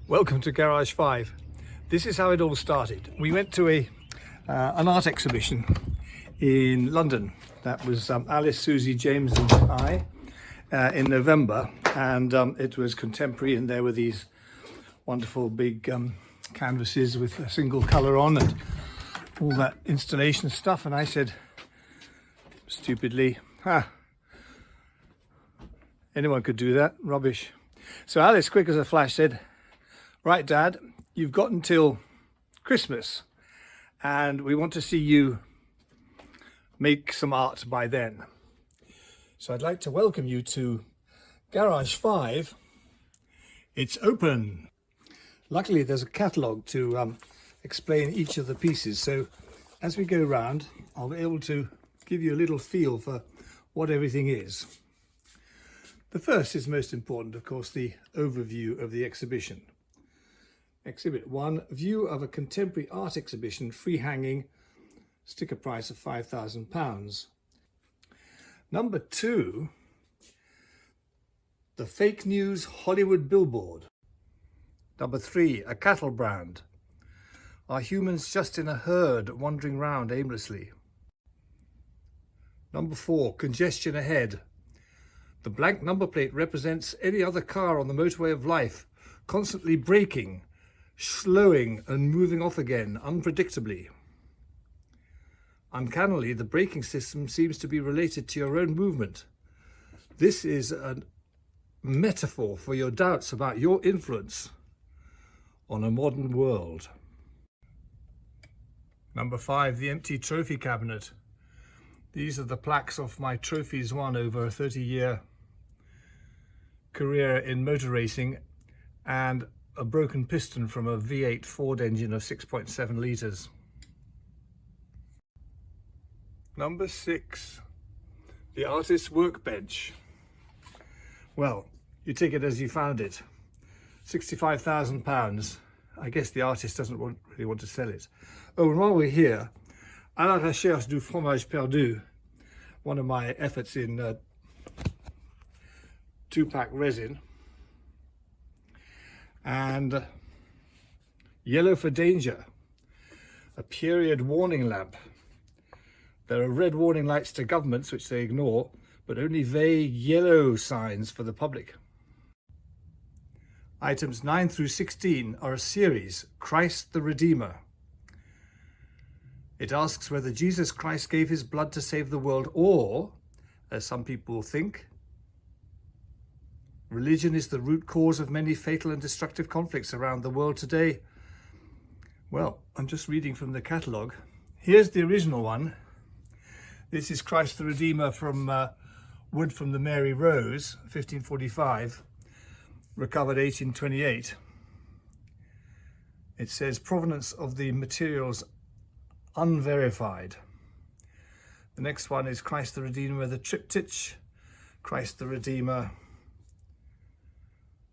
Welcome to Garage 5. This is how it all started. We went to an art exhibition in London. That was Alice, Susie, James and I in November, and it was contemporary, and there were these wonderful big canvases with a single colour on and all that installation stuff, and I said stupidly, anyone could do that, rubbish. So Alice, quick as a flash, said, right Dad, you've got until Christmas and we want to see you make some art by then. So I'd like to welcome you to Garage 5. It's open. Luckily there's a catalogue to explain each of the pieces, so as we go round I'll be able to give you a little feel for what everything is. The first is most important, of course, the overview of the exhibition. Exhibit 1, view of a contemporary art exhibition, free hanging, sticker price of £5,000. Number 2, the fake news Hollywood billboard. Number 3, a cattle brand. Are humans just in a herd wandering round aimlessly? Number 4, congestion ahead. The blank number plate represents any other car on the motorway of life, constantly braking, slowing and moving off again unpredictably. Uncannily, the braking system seems to be related to your own movement. This is a metaphor for your doubts about your influence on a modern world. Number 5, the empty trophy cabinet. These are the plaques of my trophies won over a 30-year career in motor racing, and a broken piston from a V8 Ford engine of 6.7 litres. Number 6, the artist's workbench. Well, you take it as you found it. £65,000. I guess the artist doesn't really want to sell it. Oh, and while we're here, à la recherche du fromage perdu, one of my efforts in 2-pack resin, and yellow for danger, a period warning lamp. There are red warning lights to governments which they ignore, but only vague yellow signs for the public. Items 9 through 16 are a series, Christ the Redeemer. It asks whether Jesus Christ gave his blood to save the world, or, as some people think, religion is the root cause of many fatal and destructive conflicts around the world today. Well, I'm just reading from the catalogue. Here's the original one. This is Christ the Redeemer from wood from the Mary Rose, 1545, recovered 1828. It says provenance of the materials unverified. The next one is Christ the Redeemer, the triptych, Christ the Redeemer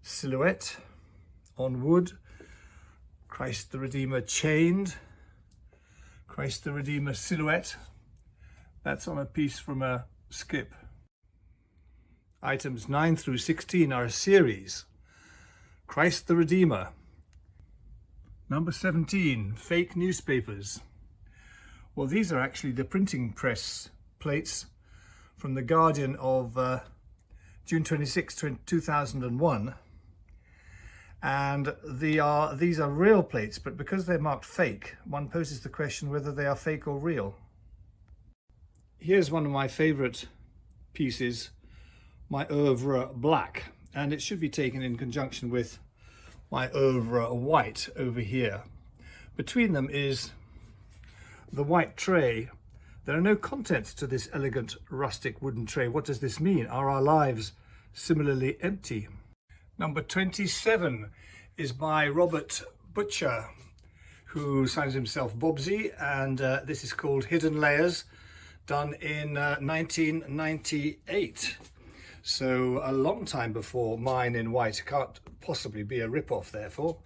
silhouette on wood, Christ the Redeemer chained, Christ the Redeemer silhouette, that's on a piece from a skip. Items 9 through 16 are a series, Christ the Redeemer. Number 17, fake newspapers. Well, these are actually the printing press plates from the Guardian of June 26, 2001. And these are real plates, but because they're marked fake, one poses the question whether they are fake or real. Here's one of my favourite pieces, my oeuvre black, and it should be taken in conjunction with my oeuvre white over here. Between them is the white tray. There are no contents to this elegant rustic wooden tray. What does this mean? Are our lives similarly empty? Number 27 is by Robert Butcher, who signs himself Bobsy, and this is called Hidden Layers, done in 1998. So a long time before mine in white. Can't possibly be a rip-off, therefore.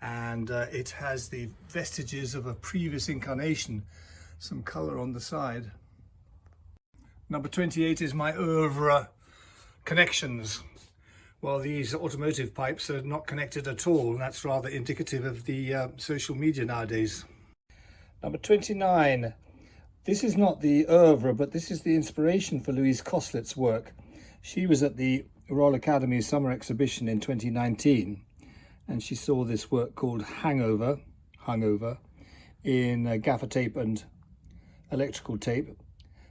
And it has the vestiges of a previous incarnation, some colour on the side. Number 28 is my oeuvre connections, Well, these automotive pipes are not connected at all, and that's rather indicative of the social media nowadays. Number 29. This is not the oeuvre, but this is the inspiration for Louise Coslett's work. She was at the Royal Academy Summer Exhibition in 2019, and she saw this work called Hangover, in gaffer tape and electrical tape.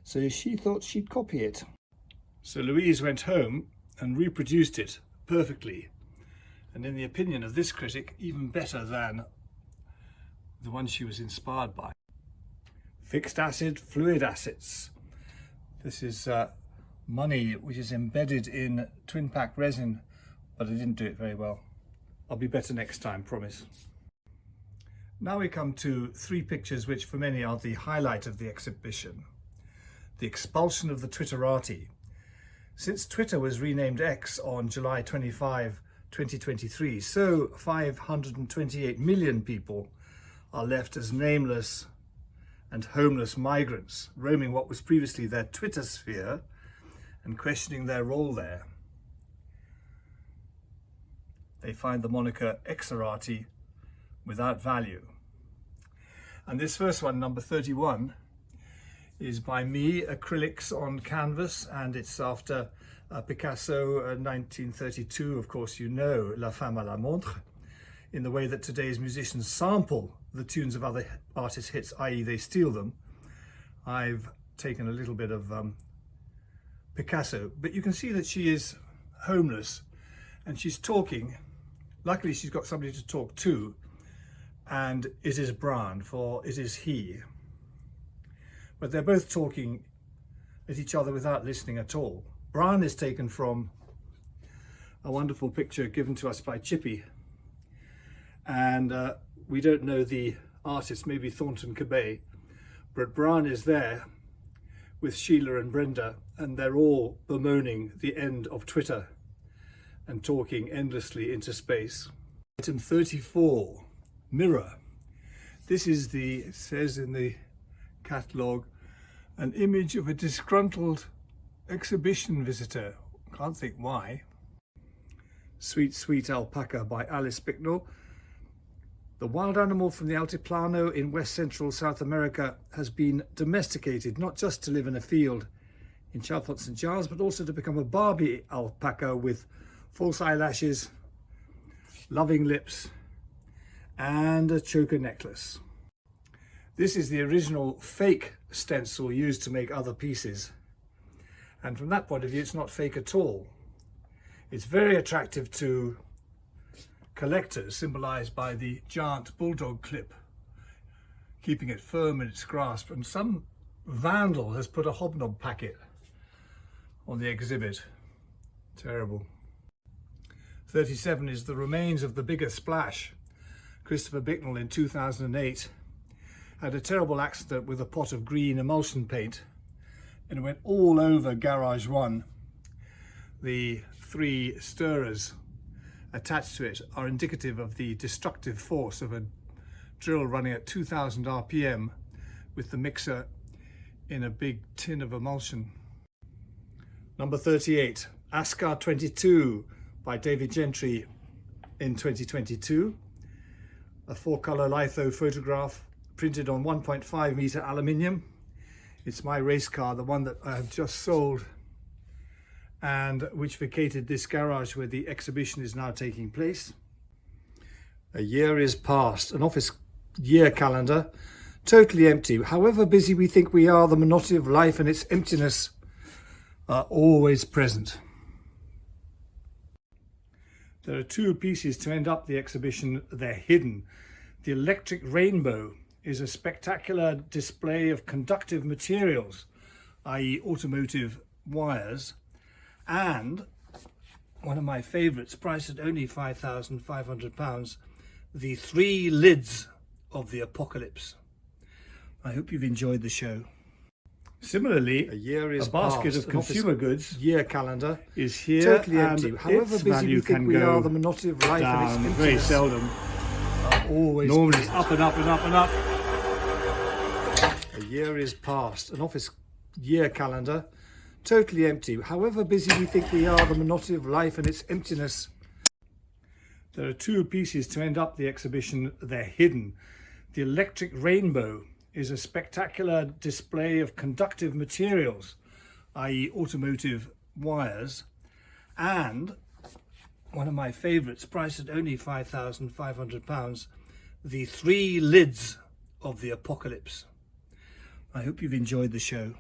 So she thought she'd copy it. So Louise went home and reproduced it perfectly, and in the opinion of this critic, even better than the one she was inspired by. Fixed acid fluid assets. This is money which is embedded in twin pack resin, but I didn't do it very well. I'll be better next time, promise. Now we come to three pictures which for many are the highlight of the exhibition. The expulsion of the Twitterati. Since Twitter was renamed X on July 25, 2023, so 528 million people are left as nameless and homeless migrants, roaming what was previously their Twitter sphere and questioning their role there. They find the moniker Xerati without value. And this first one, number 31, is by me, acrylics on canvas, and it's after Picasso, 1932, of course you know, La Femme à la Montre, in the way that today's musicians sample the tunes of other artists' hits, i.e. they steal them. I've taken a little bit of Picasso, but you can see that she is homeless and she's talking. Luckily she's got somebody to talk to, and it is Brian, for it is he. But they're both talking at each other without listening at all. Brian is taken from a wonderful picture given to us by Chippy, and we don't know the artist, maybe Thornton Kabeye, but Brian is there with Sheila and Brenda, and they're all bemoaning the end of Twitter and talking endlessly into space. Item 34, mirror. This is it says in the catalogue, an image of a disgruntled exhibition visitor. Can't think why. Sweet, Sweet Alpaca by Alice Bicknell. The wild animal from the Altiplano in west central South America has been domesticated, not just to live in a field in Chalfont St Giles, but also to become a Barbie alpaca with false eyelashes, loving lips, and a choker necklace. This is the original fake stencil used to make other pieces. And from that point of view, it's not fake at all. It's very attractive to collectors, symbolized by the giant bulldog clip, keeping it firm in its grasp. And some vandal has put a hobnob packet on the exhibit. Terrible. 37 is the remains of the bigger splash. Christopher Bicknell in 2008 had a terrible accident with a pot of green emulsion paint, and it went all over Garage 1. The 3 stirrers attached to it are indicative of the destructive force of a drill running at 2000 RPM with the mixer in a big tin of emulsion. Number 38, Ascar 22 by David Gentry in 2022. A 4-colour litho photograph printed on 1.5 metre aluminium. It's my race car, the one that I have just sold, and which vacated this garage where the exhibition is now taking place. A year is past, an office year calendar, totally empty. However busy we think we are, the monotony of life and its emptiness are always present. There are 2 pieces to end up the exhibition. They're hidden. The electric rainbow is a spectacular display of conductive materials, i.e. automotive wires, and one of my favourites, priced at only £5,500, the 3 lids of the apocalypse. I hope you've enjoyed the show. Similarly, a basket of consumer goods year calendar is here, totally empty. However busy we think we are, the monotony of life and its emptiness very seldom always normally up and up and up and up. A year is past, an office year calendar, totally empty. However busy we think we are, the monotony of life and its emptiness. There are two pieces to end up the exhibition. They're hidden. The electric rainbow is a spectacular display of conductive materials, i.e. automotive wires, and one of my favourites, priced at only £5,500, the 3 lids of the apocalypse. I hope you've enjoyed the show.